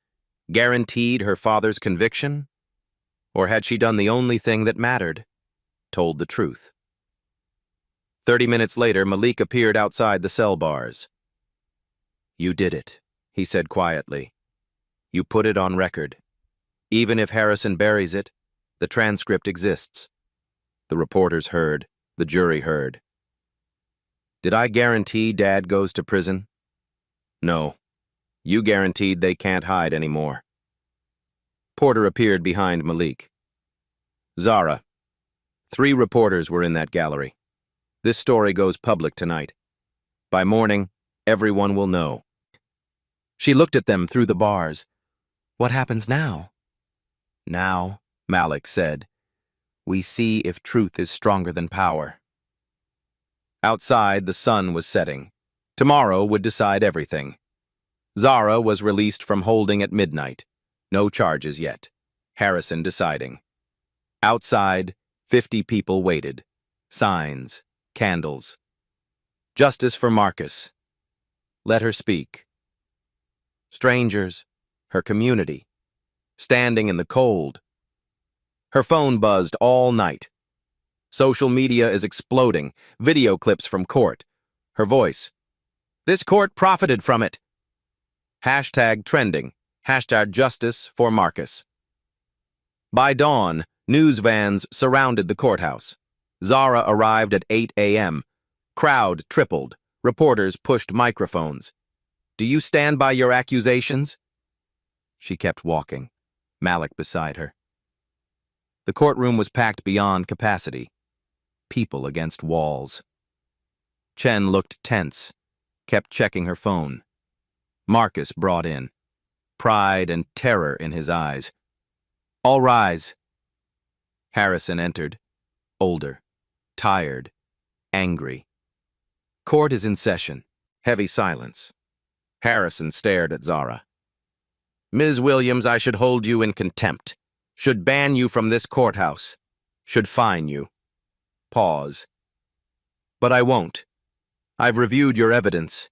Guaranteed her father's conviction? Or had she done the only thing that mattered? Told the truth. 30 minutes later, Malik appeared outside the cell bars. You did it, he said quietly. You put it on record. Even if Harrison buries it, the transcript exists. The reporters heard. The jury heard. Did I guarantee Dad goes to prison? No. You guaranteed they can't hide anymore. Porter appeared behind Malik. Zara. 3 reporters were in that gallery. This story goes public tonight. By morning, everyone will know. She looked at them through the bars. What happens now? Now, Malik said, we see if truth is stronger than power. Outside, the sun was setting. Tomorrow would decide everything. Zara was released from holding at midnight. No charges yet. Harrison deciding. Outside, 50 people waited. Signs, candles. Justice for Marcus. Let her speak. Strangers, her community. standing in the cold. Her phone buzzed all night. Social media is exploding, video clips from court. Her voice. This court profited from it. Hashtag trending. Hashtag justice for Marcus. By dawn, news vans surrounded the courthouse. Zara arrived at 8 a.m. Crowd tripled. Reporters pushed microphones. Do you stand by your accusations? She kept walking, Malik beside her. The courtroom was packed beyond capacity. People against walls. Chen looked tense, kept checking her phone. Marcus brought in, pride and terror in his eyes. All rise. Harrison entered, older, tired, angry. Court is in session. Heavy silence. Harrison stared at Zara. Ms. Williams, I should hold you in contempt. Should ban you from this courthouse. Should fine you. Pause. But I won't. I've reviewed your evidence.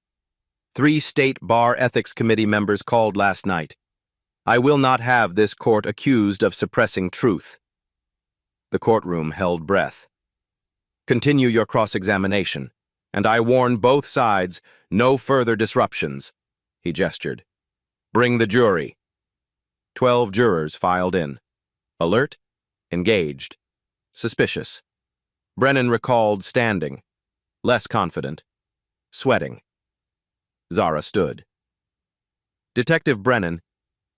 3 state bar ethics committee members called last night. I will not have this court accused of suppressing truth. The courtroom held breath. Continue your cross-examination, and I warn both sides, no further disruptions. He gestured. Bring the jury. 12 jurors filed in. Alert, engaged, suspicious. Brennan recalled standing, less confident, sweating. Zara stood. Detective Brennan,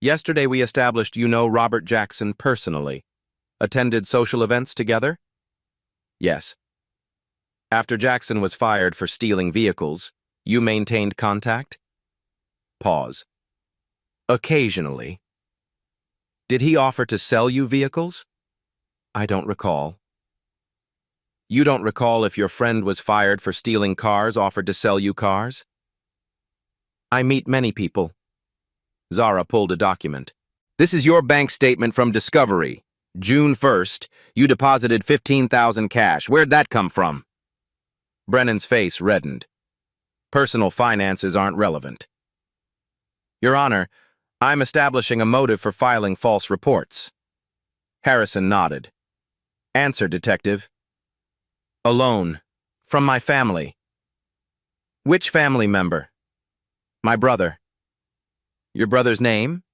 yesterday we established you know Robert Jackson personally. Attended social events together? Yes. After Jackson was fired for stealing vehicles, you maintained contact? Pause. Occasionally. Did he offer to sell you vehicles? I don't recall. You don't recall if your friend was fired for stealing cars offered to sell you cars? I meet many people. Zara pulled a document. This is your bank statement from Discovery. June 1st, you deposited $15,000 cash. Where'd that come from? Brennan's face reddened. Personal finances aren't relevant. Your Honor, I'm establishing a motive for filing false reports. Harrison nodded. Answer, Detective. Alone. From my family. Which family member? My brother. Your brother's name?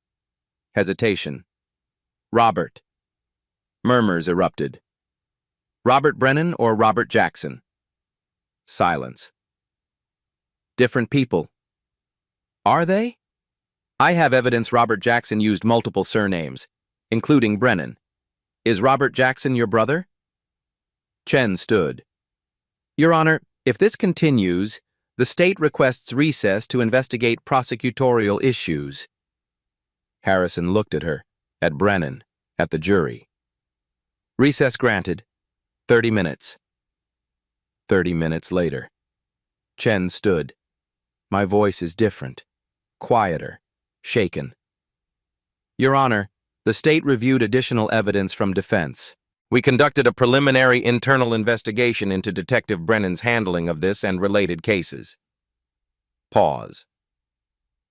Hesitation. Robert. Murmurs erupted. Robert Brennan or Robert Jackson? Silence. Different people. Are they? I have evidence Robert Jackson used multiple surnames, including Brennan. Is Robert Jackson your brother? Chen stood. Your Honor, if this continues, the state requests recess to investigate prosecutorial issues. Harrison looked at her, at Brennan, at the jury. Recess granted. 30 minutes. 30 minutes later. Chen stood. My voice is different, quieter, shaken. Your Honor, the state reviewed additional evidence from defense. We conducted a preliminary internal investigation into Detective Brennan's handling of this and related cases. Pause.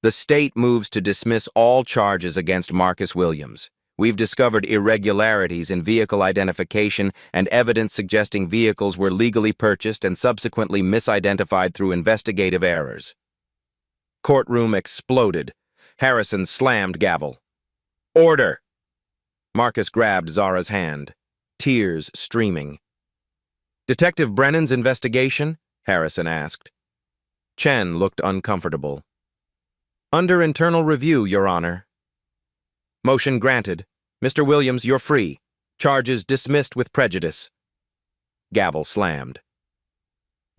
The state moves to dismiss all charges against Marcus Williams. We've discovered irregularities in vehicle identification and evidence suggesting vehicles were legally purchased and subsequently misidentified through investigative errors. Courtroom exploded. Harrison slammed gavel. Order! Marcus grabbed Zara's hand, tears streaming. Detective Brennan's investigation? Harrison asked. Chen looked uncomfortable. Under internal review, Your Honor. Motion granted. Mr. Williams, you're free. Charges dismissed with prejudice. Gavel slammed.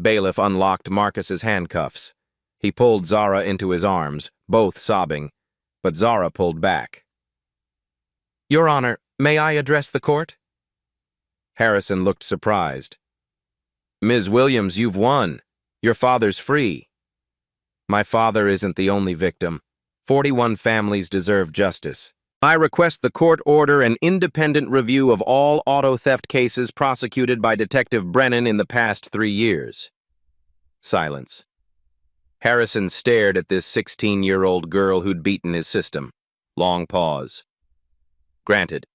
Bailiff unlocked Marcus's handcuffs. He pulled Zara into his arms, both sobbing, but Zara pulled back. Your Honor, may I address the court? Harrison looked surprised. Ms. Williams, you've won. Your father's free. My father isn't the only victim. 41 families deserve justice. I request the court order an independent review of all auto theft cases prosecuted by Detective Brennan in the past 3 years. Silence. Harrison stared at this 16-year-old girl who'd beaten his system. Long pause. Granted.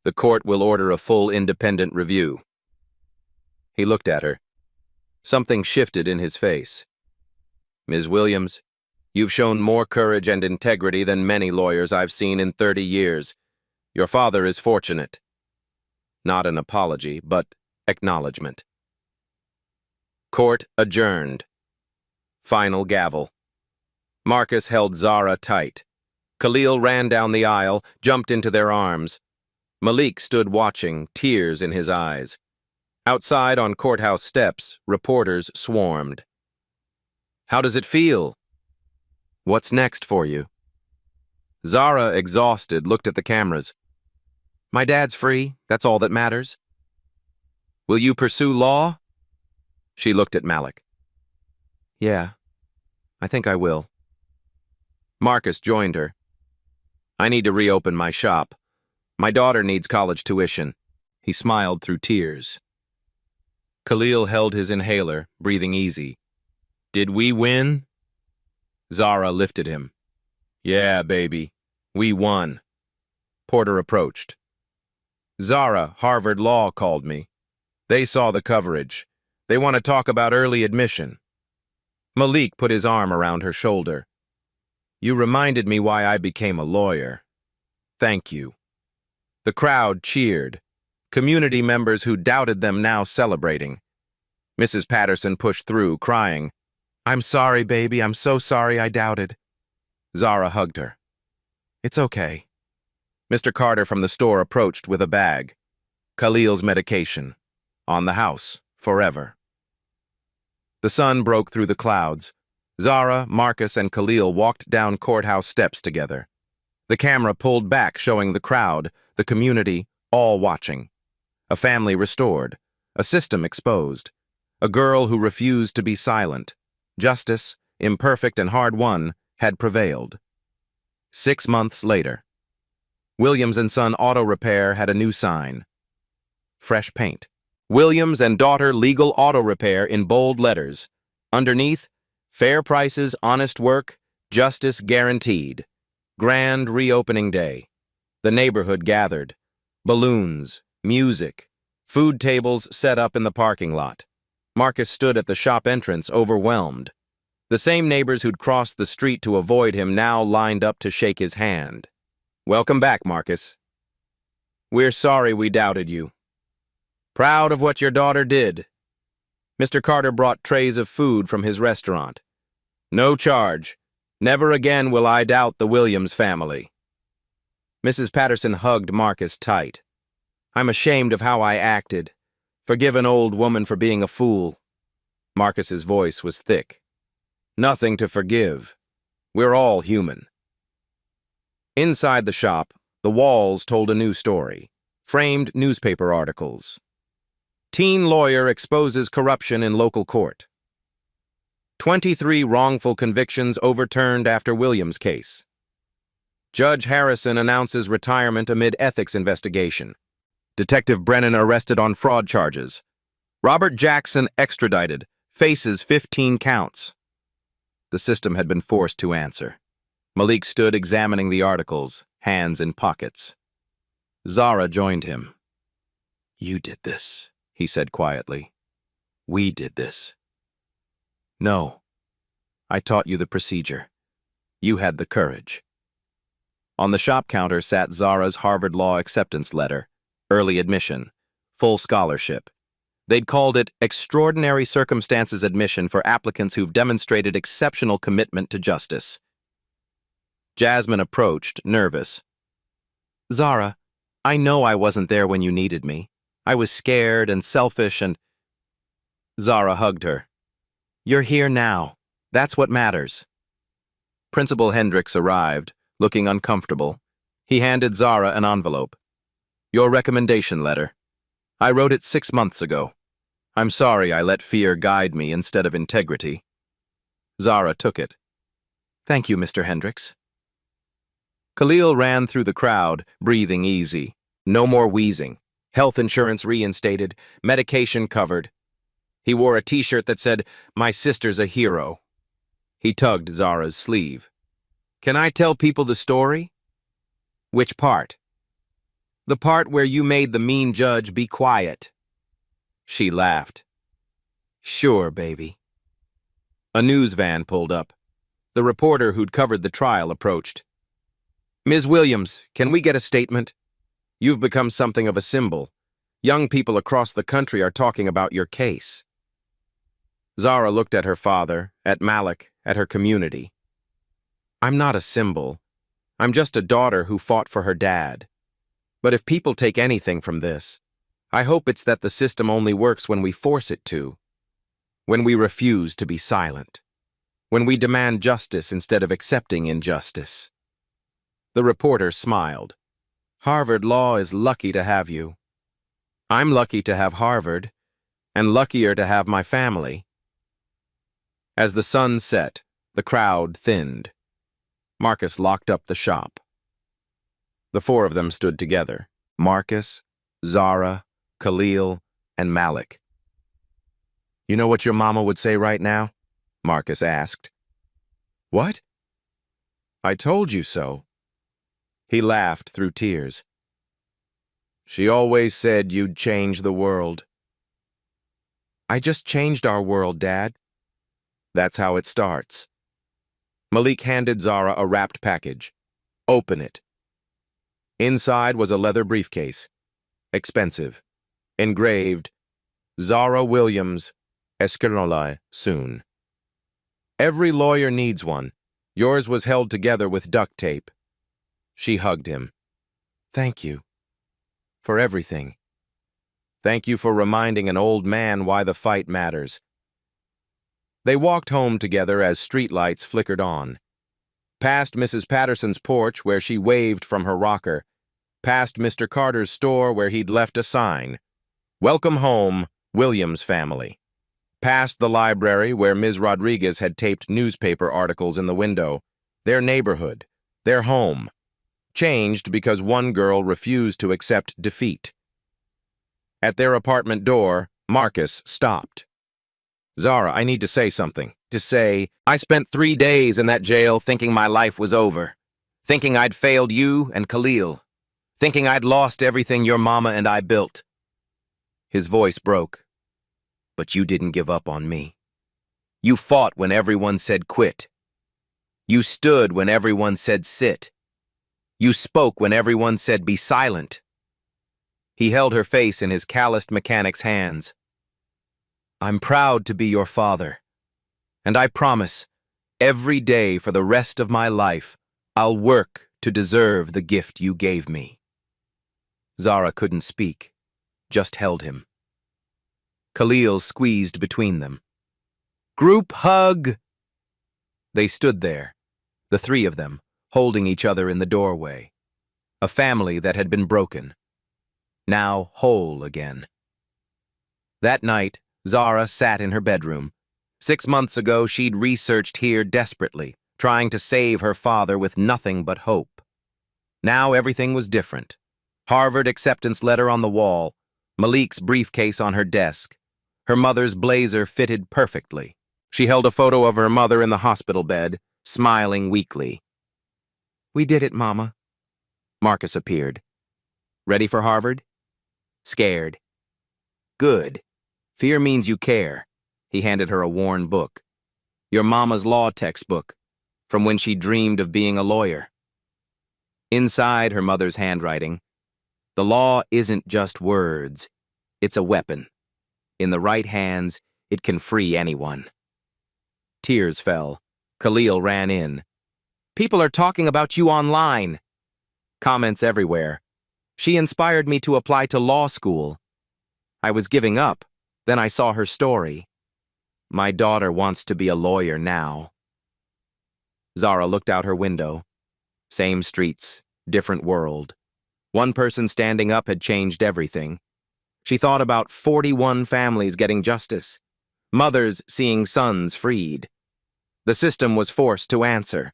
The court will order a full independent review. He looked at her. Something shifted in his face. Ms. Williams, you've shown more courage and integrity than many lawyers I've seen in 30 years. Your father is fortunate. Not an apology, but acknowledgement. Court adjourned. Final gavel. Marcus held Zara tight. Khalil ran down the aisle, jumped into their arms. Malik stood watching, tears in his eyes. Outside on courthouse steps, reporters swarmed. How does it feel? What's next for you? Zara, exhausted, looked at the cameras. My dad's free, that's all that matters. Will you pursue law? She looked at Malik. Yeah, I think I will. Marcus joined her. I need to reopen my shop. My daughter needs college tuition. He smiled through tears. Khalil held his inhaler, breathing easy. Did we win? Zara lifted him. Yeah, baby. We won. Porter approached. Zara, Harvard Law, called me. They saw the coverage. They want to talk about early admission. Malik put his arm around her shoulder. You reminded me why I became a lawyer. Thank you. The crowd cheered. Community members who doubted them now celebrating. Mrs. Patterson pushed through, crying, I'm sorry, baby, I'm so sorry I doubted. Zara hugged her. It's okay. Mr. Carter from the store approached with a bag. Khalil's medication. On the house, forever. The sun broke through the clouds. Zara, Marcus, and Khalil walked down courthouse steps together. The camera pulled back, showing the crowd, the community, all watching. A family restored. A system exposed. A girl who refused to be silent. Justice, imperfect and hard-won, had prevailed. 6 months later. Williams & Son Auto Repair had a new sign. Fresh paint. Williams and Daughter Legal Auto Repair in bold letters. Underneath, fair prices, honest work, justice guaranteed. Grand reopening day. The neighborhood gathered. Balloons, music, food tables set up in the parking lot. Marcus stood at the shop entrance, overwhelmed. The same neighbors who'd crossed the street to avoid him now lined up to shake his hand. Welcome back, Marcus. We're sorry we doubted you. Proud of what your daughter did. Mr. Carter brought trays of food from his restaurant. No charge. Never again will I doubt the Williams family. Mrs. Patterson hugged Marcus tight. I'm ashamed of how I acted. Forgive an old woman for being a fool. Marcus's voice was thick. Nothing to forgive. We're all human. Inside the shop, the walls told a new story. Framed newspaper articles. Teen lawyer exposes corruption in local court. 23 wrongful convictions overturned after Williams case. Judge Harrison announces retirement amid ethics investigation. Detective Brennan arrested on fraud charges. Robert Jackson extradited, faces 15 counts. The system had been forced to answer. Malik stood examining the articles, hands in pockets. Zara joined him. You did this, he said quietly. We did this. No. I taught you the procedure. You had the courage. On the shop counter sat Zara's Harvard Law acceptance letter. Early admission. Full scholarship. They'd called it Extraordinary Circumstances Admission for applicants who've demonstrated exceptional commitment to justice. Jasmine approached, nervous. Zara, I know I wasn't there when you needed me. I was scared and selfish and... Zara hugged her. You're here now. That's what matters. Principal Hendricks arrived, looking uncomfortable. He handed Zara an envelope. Your recommendation letter. I wrote it 6 months ago. I'm sorry I let fear guide me instead of integrity. Zara took it. Thank you, Mr. Hendricks. Khalil ran through the crowd, breathing easy. No more wheezing. Health insurance reinstated, medication covered. He wore a t-shirt that said, My sister's a hero. He tugged Zara's sleeve. Can I tell people the story? Which part? The part where you made the mean judge be quiet. She laughed. Sure, baby. A news van pulled up. The reporter who'd covered the trial approached. Ms. Williams, can we get a statement? You've become something of a symbol. Young people across the country are talking about your case. Zara looked at her father, at Malik, at her community. I'm not a symbol. I'm just a daughter who fought for her dad. But if people take anything from this, I hope it's that the system only works when we force it to. When we refuse to be silent. When we demand justice instead of accepting injustice. The reporter smiled. Harvard Law is lucky to have you. I'm lucky to have Harvard, and luckier to have my family. As the sun set, the crowd thinned. Marcus locked up the shop. The four of them stood together. Marcus, Zara, Khalil, and Malik. You know what your mama would say right now? Marcus asked. What? I told you so. He laughed through tears. She always said you'd change the world. I just changed our world, Dad. That's how it starts. Malik handed Zara a wrapped package. Open it. Inside was a leather briefcase. Expensive. Engraved, Zara Williams, Esquernola, soon. Every lawyer needs one. Yours was held together with duct tape. She hugged him. Thank you. For everything. Thank you for reminding an old man why the fight matters. They walked home together as streetlights flickered on. Past Mrs. Patterson's porch where she waved from her rocker. Past Mr. Carter's store where he'd left a sign. Welcome home, Williams family. Past the library where Ms. Rodriguez had taped newspaper articles in the window. Their neighborhood. Their home. Changed because one girl refused to accept defeat. At their apartment door, Marcus stopped. Zara, I need to say something. I spent 3 days in that jail thinking my life was over. Thinking I'd failed you and Khalil. Thinking I'd lost everything your mama and I built. His voice broke. But you didn't give up on me. You fought when everyone said quit. You stood when everyone said sit. You spoke when everyone said be silent. He held her face in his calloused mechanic's hands. I'm proud to be your father. And I promise, every day for the rest of my life, I'll work to deserve the gift you gave me. Zara couldn't speak, just held him. Khalil squeezed between them. Group hug! They stood there, the three of them, holding each other in the doorway. A family that had been broken, now whole again. That night, Zara sat in her bedroom. 6 months ago, she'd researched here desperately, trying to save her father with nothing but hope. Now everything was different. Harvard acceptance letter on the wall, Malik's briefcase on her desk. Her mother's blazer fitted perfectly. She held a photo of her mother in the hospital bed, smiling weakly. We did it, Mama. Marcus appeared. Ready for Harvard? Scared. Good. Fear means you care. He handed her a worn book. Your mama's law textbook, from when she dreamed of being a lawyer. Inside her mother's handwriting, the law isn't just words, it's a weapon. In the right hands, it can free anyone. Tears fell. Khalil ran in. People are talking about you online. Comments everywhere. She inspired me to apply to law school. I was giving up. Then I saw her story. My daughter wants to be a lawyer now. Zara looked out her window. Same streets, different world. One person standing up had changed everything. She thought about 41 families getting justice. Mothers seeing sons freed. The system was forced to answer.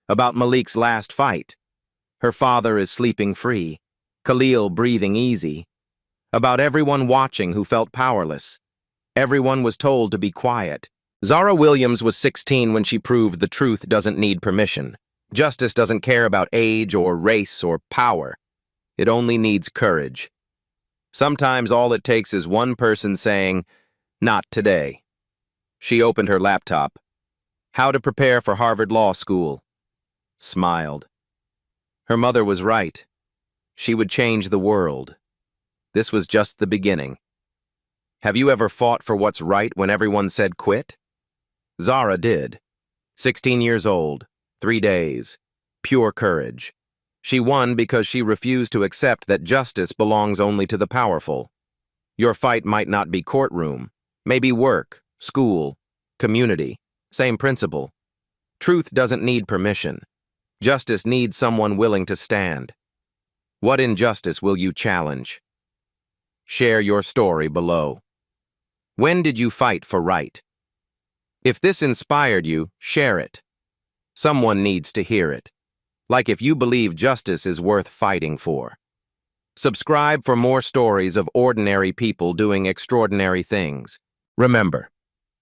About Malik's last fight. Her father is sleeping free. Khalil breathing easy. About everyone watching who felt powerless. Everyone was told to be quiet. Zara Williams was 16 when she proved the truth doesn't need permission. Justice doesn't care about age or race or power. It only needs courage. Sometimes all it takes is one person saying, "Not today." She opened her laptop. How to prepare for Harvard Law School. Smiled. Her mother was right. She would change the world. This was just the beginning. Have you ever fought for what's right when everyone said quit? Zara did. 16 years old, 3 days, pure courage. She won because she refused to accept that justice belongs only to the powerful. Your fight might not be courtroom, maybe work, school, community, same principle. Truth doesn't need permission. Justice needs someone willing to stand. What injustice will you challenge? Share your story below. When did you fight for right? If this inspired you, share it. Someone needs to hear it. Like if you believe justice is worth fighting for. Subscribe for more stories of ordinary people doing extraordinary things. Remember,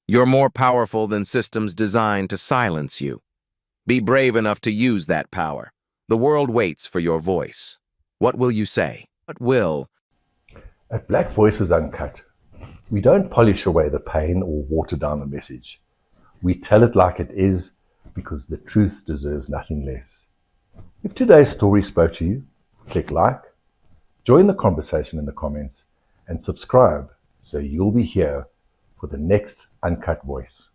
you're more powerful than systems designed to silence you. Be brave enough to use that power. The world waits for your voice. What will you say? What will? At Black Voices Uncut, we don't polish away the pain or water down the message. We tell it like it is because the truth deserves nothing less. If today's story spoke to you, click like, join the conversation in the comments, and subscribe so you'll be here for the next Uncut Voice.